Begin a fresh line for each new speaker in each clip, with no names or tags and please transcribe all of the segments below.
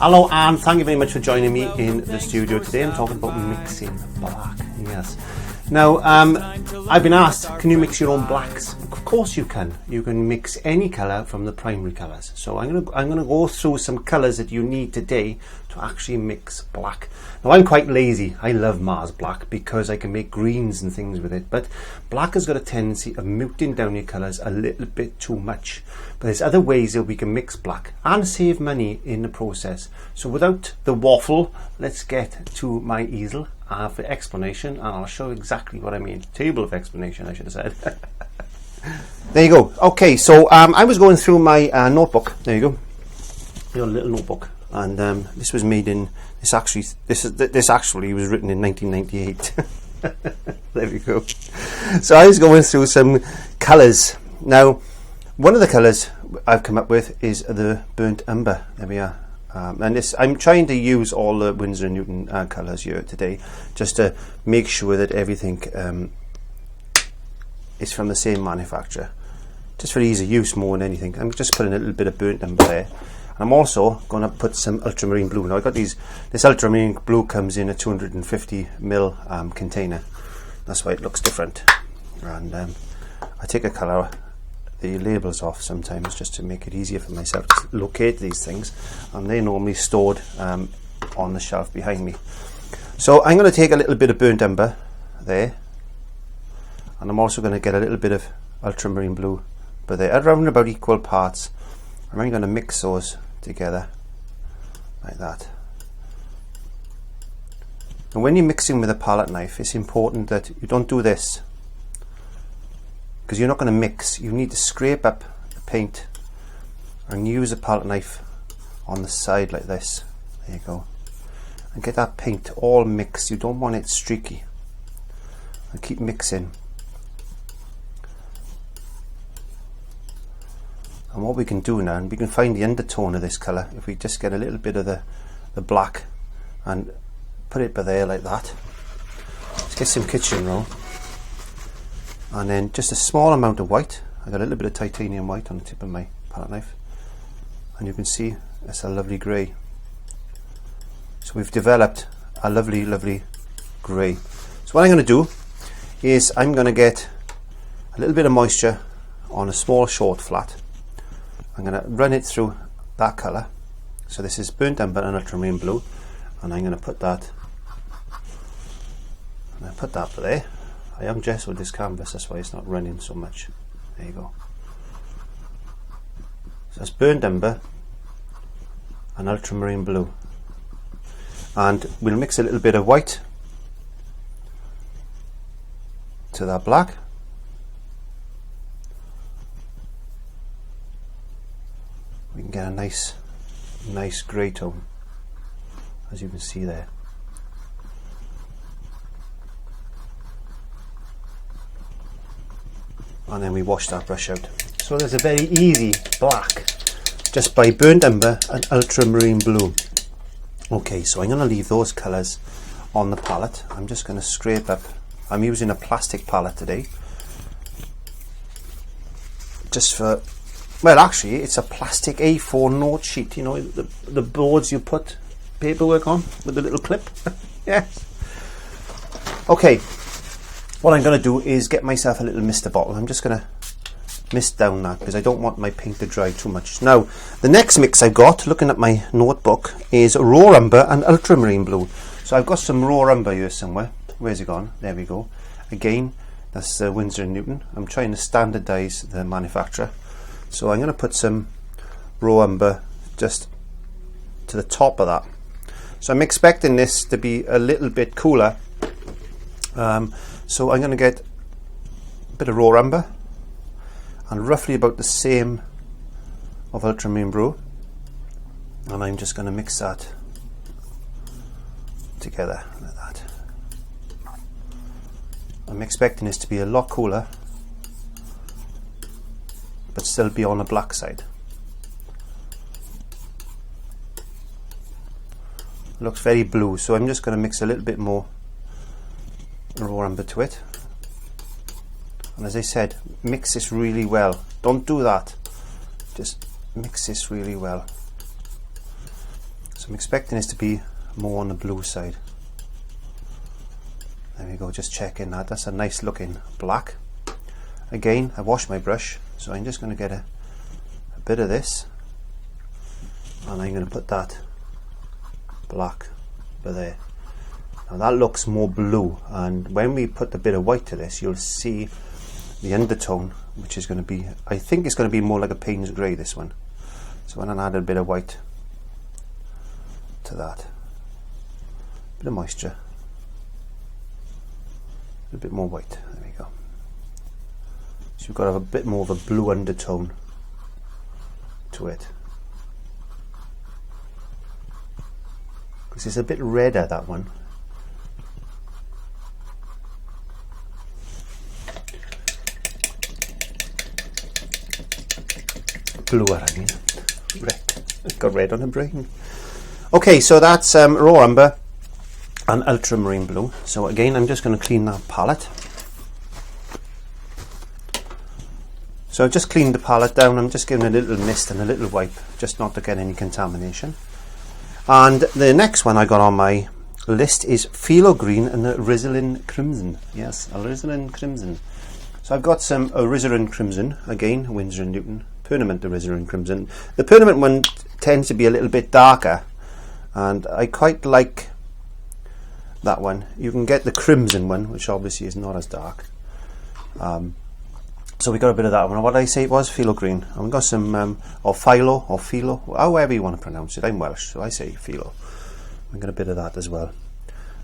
Hello and thank you very much for joining me in the studio today. I'm talking about mixing black, yes. Now, I've been asked, can you mix your own blacks? Of course you can. You can mix any colour from the primary colours. So I'm gonna go through some colours that you need today to actually mix black. Now I'm quite lazy. I love Mars black because I can make greens and things with it. But black has got a tendency of muting down your colours a little bit too much. But there's other ways that we can mix black and save money in the process. So without the waffle, let's get to my easel for explanation, and I'll show exactly what I mean. Table of explanation, I should have said. There you go. Okay, so I was going through my notebook. There you go. Your little notebook, and this was made in this actually was written in 1998. There we go. So I was going through some colours. Now, one of the colours I've come up with is the burnt umber. There we are. And this, I'm trying to use all the Winsor & Newton colours here today, just to make sure that everything is from the same manufacturer, just for ease of use more than anything. I'm just putting a little bit of burnt umber there, and I'm also going to put some ultramarine blue. Now I got this ultramarine blue comes in a 250ml container. That's why it looks different. And I take a colour, the labels off sometimes, just to make it easier for myself to locate these things, and they're normally stored on the shelf behind me. So I'm going to take a little bit of burnt umber there, and I'm also going to get a little bit of ultramarine blue, but they're around about equal parts. I'm going to mix those together like that. And when you're mixing with a palette knife, it's important that you don't do this, because you're not going to mix. You need to scrape up the paint and use a palette knife on the side like this. There you go. And get that paint all mixed. You don't want it streaky. And keep mixing. And what we can do now, and we can find the undertone of this colour, if we just get a little bit of the black and put it by there like that. Let's get some kitchen roll. And then just a small amount of white. I got a little bit of titanium white on the tip of my palette knife, and you can see it's a lovely grey. So we've developed a lovely grey. So what I'm going to do is I'm going to get a little bit of moisture on a small short flat. I'm going to run it through that colour. So this is burnt umber and ultramarine blue, and I'm going to put that there. I am gessoed this canvas, that's why it's not running so much. There you go. So it's burnt umber and ultramarine blue, and we'll mix a little bit of white to that black. We can get a nice grey tone, as you can see there. And then we wash that brush out. So there's a very easy black just by burnt umber and ultramarine blue. Okay, so I'm going to leave those colours on the palette. I'm just going to scrape up. I'm using a plastic palette today, just for, well, actually it's a plastic A4 note sheet, you know, the boards you put paperwork on with the little clip. Yes. Okay, what I'm going to do is get myself a little mister bottle. I'm just going to mist down that because I don't want my paint to dry too much. Now, the next mix I've got, looking at my notebook, is raw umber and ultramarine blue. So I've got some raw umber here somewhere. Where's it gone? There we go. Again, that's Winsor & Newton. I'm trying to standardise the manufacturer. So I'm going to put some raw umber just to the top of that. So I'm expecting this to be a little bit cooler. So I'm going to get a bit of raw umber and roughly about the same of ultramarine blue, and I'm just going to mix that together like that. I'm expecting this to be a lot cooler, but still be on the black side. It looks very blue, so I'm just going to mix a little bit more raw umber to it. And as I said, mix this really well. Don't do that. Just mix this really well. So So I'm expecting this to be more on the blue side. There we go, just checking that. That's a nice looking black. Again, I washed my brush, so I'm just going to get a bit of this, and I'm going to put that black over there. Now that looks more blue, and when we put a bit of white to this, you'll see the undertone, which is going to be, I think it's going to be more like a Payne's grey, this one. So when I add a bit of white to that, a bit of moisture, a bit more white, there we go. So you've got to have a bit more of a blue undertone to it, because it's a bit redder, that one. Bluer, I mean. Red. I've got red on the brain. Okay, so that's raw umber and ultramarine blue. So again, I'm just going to clean that palette. So I've just cleaned the palette down. I'm just giving a little mist and a little wipe, just not to get any contamination. And the next one I got on my list is Phthalo green and the alizarin crimson. Yes, alizarin crimson. So I've got some alizarin crimson, again, Winsor & Newton, permanent alizarin crimson. The permanent one tends to be a little bit darker, and I quite like that one. You can get the crimson one, which obviously is not as dark. So we got a bit of that one. What did I say it was? Phthalo green. And we've got some, or Phthalo, however you want to pronounce it. I'm Welsh, so I say Phthalo. We've got a bit of that as well.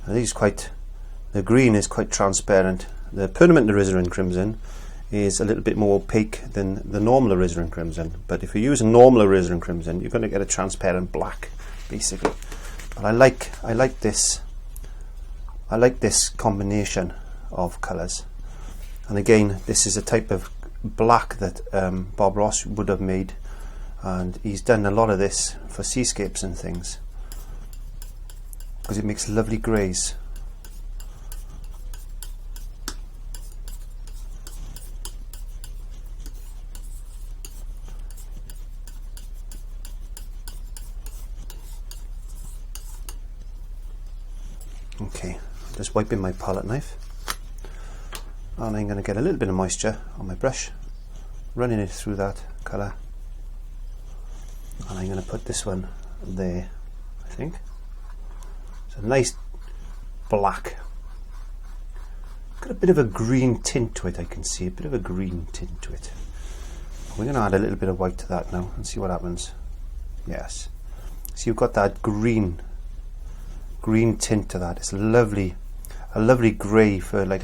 And these the green is quite transparent. The permanent alizarin crimson is a little bit more opaque than the normal alizarin crimson. But if you use a normal alizarin crimson, you're going to get a transparent black, basically. But I like this combination of colours. And again, this is a type of black that Bob Ross would have made, and he's done a lot of this for seascapes and things, because it makes lovely greys. Okay, just wiping my palette knife, and I'm going to get a little bit of moisture on my brush, running it through that colour, and I'm going to put this one there, I think. It's a nice black, got a bit of a green tint to it. I can see a bit of a green tint to it. We're going to add a little bit of white to that now and see what happens. Yes, so you've got that green tint to that. It's a lovely grey for like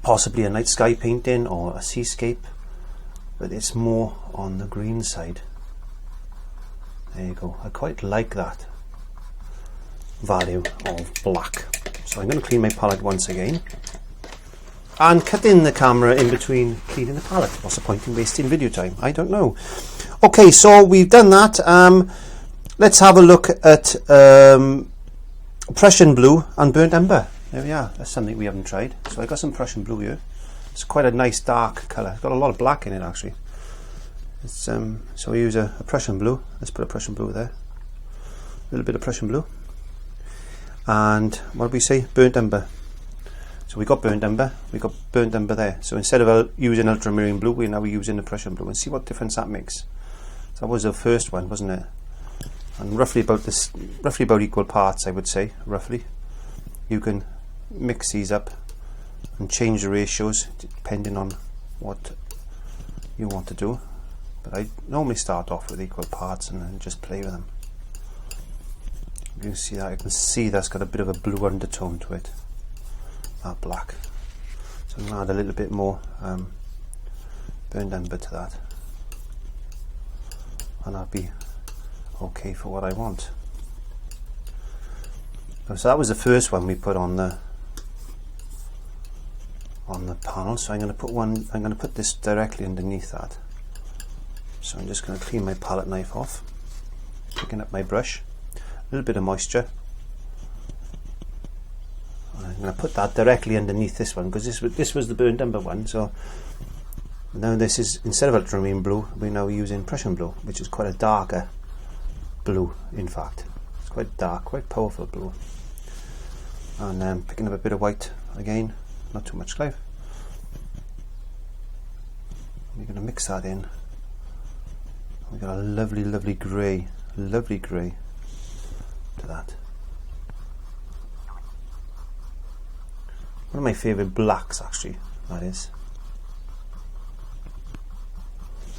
possibly a night sky painting or a seascape, but it's more on the green side. There you go. I quite like that value of black. So I'm going to clean my palette once again and cut in the camera in between cleaning the palette. What's the point in wasting video time? I don't know. Okay, so we've done that. Let's have a look at Prussian blue and burnt umber. There we are. That's something we haven't tried. So I got some Prussian blue here. It's quite a nice dark colour. It's got a lot of black in it actually. It's, so we use a Prussian blue. Let's put a Prussian blue there. A little bit of Prussian blue. And what did we say? Burnt umber. So we got burnt umber. We got burnt umber there. So instead of using ultramarine blue, we're now using the Prussian blue, and see what difference that makes. So that was the first one, wasn't it? And roughly about equal parts, I would say. Roughly, you can mix these up and change the ratios depending on what you want to do. But I normally start off with equal parts and then just play with them. You can see that. I can see that's got a bit of a blue undertone to it. That black. So I'm going to add a little bit more burnt umber to that, and that'll be okay for what I want. So that was the first one we put on the panel. So I'm going to put this directly underneath that. So I'm just going to clean my palette knife off, picking up my brush, a little bit of moisture. And I'm going to put that directly underneath this one, because this was the burnt umber one. So now this is, instead of ultramarine blue, we're now using Prussian blue, which is quite a darker blue, in fact. It's quite dark, quite powerful blue. And picking up a bit of white again, not too much, Clive. We're going to mix that in. We've got a lovely, lovely grey to that. One of my favourite blacks, actually, that is.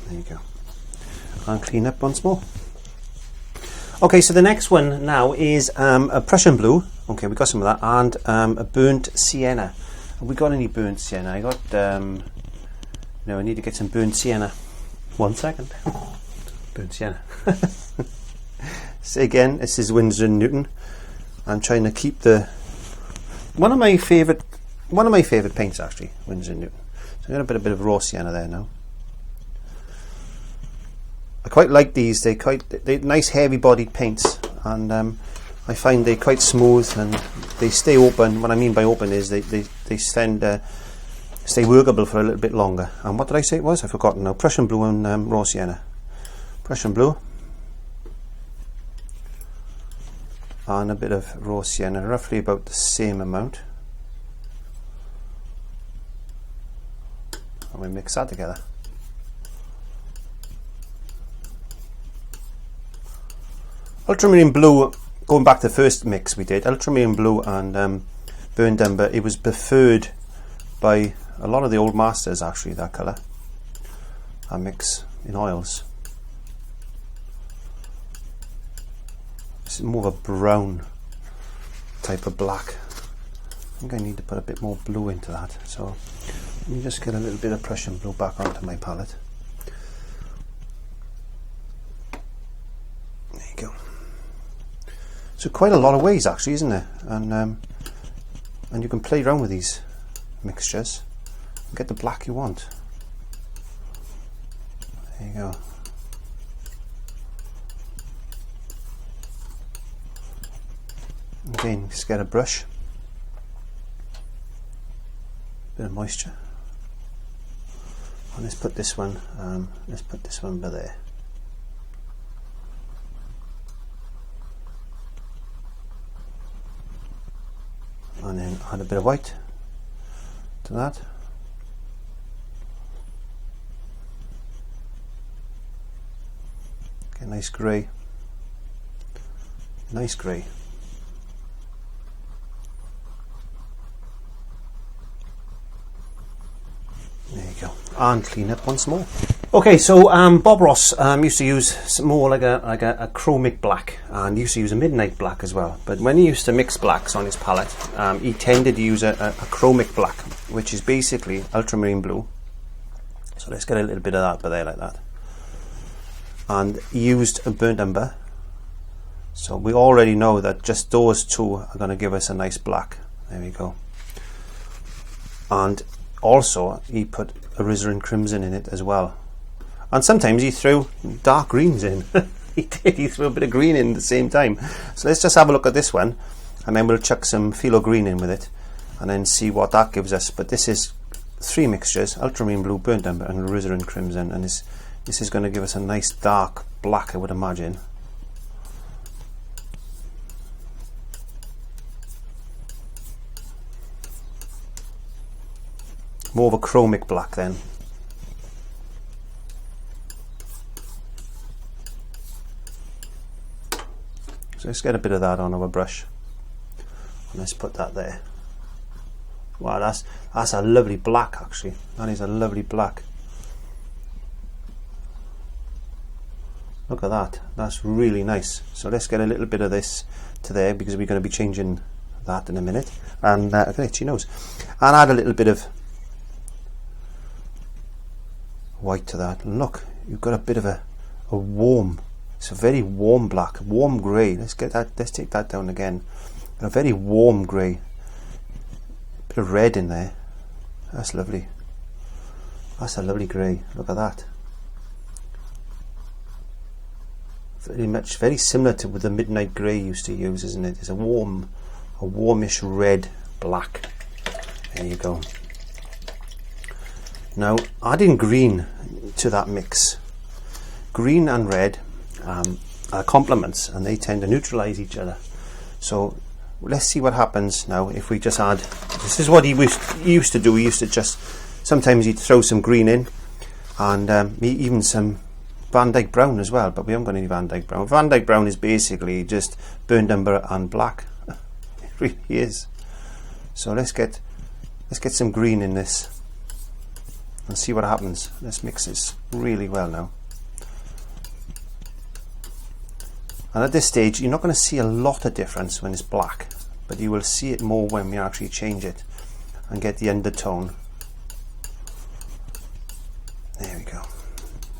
There you go. And clean up once more. Okay, so the next one now is a Prussian blue. Okay, we got some of that, and a burnt sienna. Have we got any burnt sienna? I got, no, I need to get some burnt sienna. 1 second. Burnt sienna. So again, this is Winsor & Newton. I'm trying to keep one of my favourite paints, actually, Winsor & Newton. So I'm going to put a bit of raw sienna there now. I quite like these. They're nice heavy bodied paints, and I find they're quite smooth and they stay open. What I mean by open is they stay workable for a little bit longer. And what did I say it was? I've forgotten now. Prussian blue and raw sienna. Prussian blue and a bit of raw sienna, roughly about the same amount. And we mix that together. Ultramarine blue, going back to the first mix we did, ultramarine blue and burnt umber, it was preferred by a lot of the old masters, actually, that colour. I mix in oils. This is more of a brown type of black. I think I need to put a bit more blue into that. So let me just get a little bit of Prussian blue back onto my palette. There you go. So quite a lot of ways, actually, isn't there? And you can play around with these mixtures and get the black you want. There you go. Again, just get a brush, bit of moisture, and let's put this one by there. And then add a bit of white to that. Okay, nice grey. Nice grey. There you go. And clean up once more. Okay, so Bob Ross used to use some more like a chromic black, and used to use a midnight black as well. But when he used to mix blacks on his palette, he tended to use a chromic black, which is basically ultramarine blue. So let's get a little bit of that by there like that. And he used a burnt umber. So we already know that just those two are going to give us a nice black. There we go. And also he put alizarin crimson in it as well. And sometimes he threw dark greens in. He threw a bit of green in at the same time. So let's just have a look at this one, and then we'll chuck some phthalo green in with it, and then see what that gives us. But this is 3 mixtures: ultramarine blue, burnt umber, and alizarin crimson. And this is going to give us a nice dark black, I would imagine. More of a chromic black then. So let's get a bit of that on our brush, and let's put that there. Wow, that's a lovely black, actually. That is a lovely black. Look at that. That's really nice. So let's get a little bit of this to there, because we're going to be changing that in a minute. And I can itchy nose. And add a little bit of white to that. And look, you've got a bit of a warm. It's a very warm black, warm grey. Let's get that. Let's take that down again. A very warm grey. Bit of red in there. That's lovely. That's a lovely grey. Look at that. Very similar to what the midnight grey used to use, isn't it? It's a warmish red black. There you go. Now, adding green to that mix. Green and red complements, and they tend to neutralize each other. So let's see what happens now if we just add, this is what he used to do. He used to just, sometimes he'd throw some green in, and even some Van Dyke brown as well, but we haven't got any Van Dyke brown. Van Dyke brown is basically just burnt umber and black. It really is. So let's get some green in this and see what happens. Let's mix this really well now. And at this stage, you're not going to see a lot of difference when it's black, but you will see it more when we actually change it and get the undertone. There we go.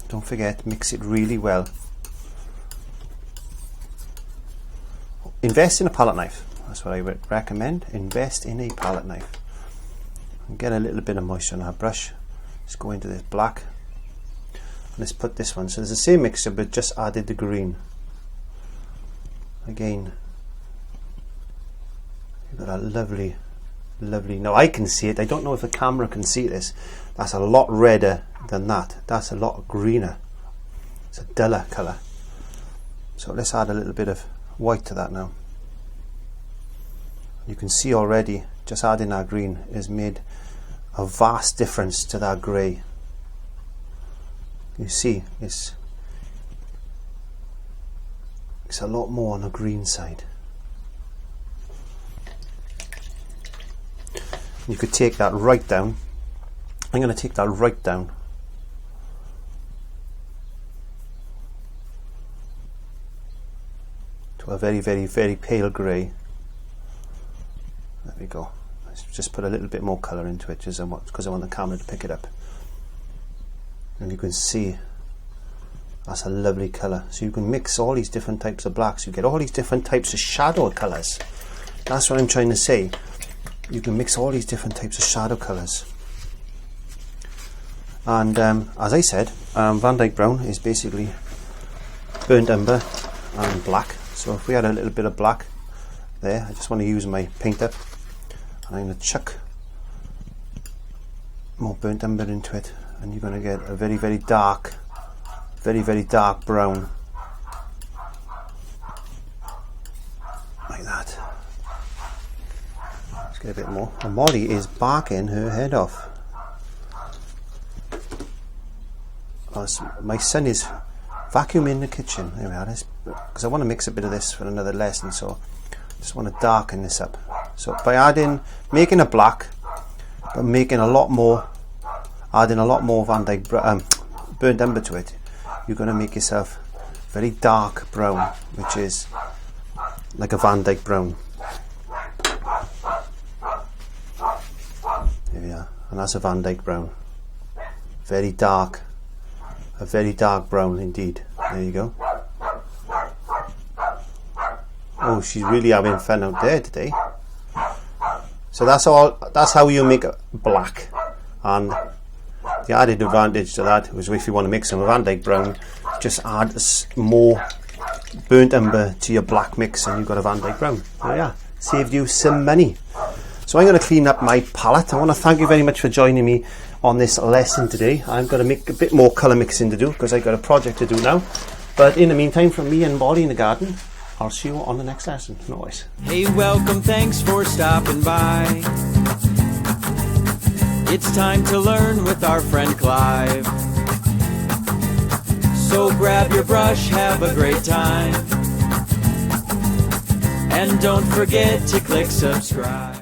Don't forget, mix it really well. Invest in a palette knife. That's what I would recommend. Invest in a palette knife. And get a little bit of moisture on our brush. Let's go into this black. Let's put this one. So it's the same mixture, but just added the green. Again, you've got a lovely, lovely. Now I can see it. I don't know if the camera can see this. That's a lot redder than that. That's a lot greener. It's a duller colour. So let's add a little bit of white to that now. You can see already just adding our green has made a vast difference to that grey. You see it's a lot more on the green side. You could take that right down. I'm going to take that right down. To a very, very, very pale grey. There we go. Let's just put a little bit more colour into it, just because I want the camera to pick it up. And you can see that's a lovely colour. So you can mix all these different types of blacks. You get all these different types of shadow colours. That's what I'm trying to say. You can mix all these different types of shadow colours. And as I said, Van Dyke brown is basically burnt umber and black. So if we had a little bit of black there, I just want to use my paint up, and I'm going to chuck more burnt umber into it, and you're going to get a very, very dark, very, very dark brown, like that. Let's get a bit more. And Molly is barking her head off. My son is vacuuming the kitchen. There we are. Because I want to mix a bit of this for another lesson, so I just want to darken this up. So by making a black, but making a lot more, adding a lot more Van Dyke burnt umber to it, you're going to make yourself very dark brown, which is like a Van Dyke brown. There we are, and that's a Van Dyke brown. Very dark. A very dark brown indeed. There you go. Oh, she's really having fun out there today. So that's how you make black. And the added advantage to that was, if you want to mix some Van Dyke brown, just add more burnt umber to your black mix and you've got a Van Dyke brown. Oh yeah, saved you some money. So I'm going to clean up my palette. I want to thank you very much for joining me on this lesson today. I'm going to make a bit more colour mixing to do, because I've got a project to do now. But in the meantime, from me and Molly in the garden, I'll see you on the next lesson. No worries.
Hey, welcome, thanks for stopping by. It's time to learn with our friend Clive. So grab your brush, have a great time. And don't forget to click subscribe.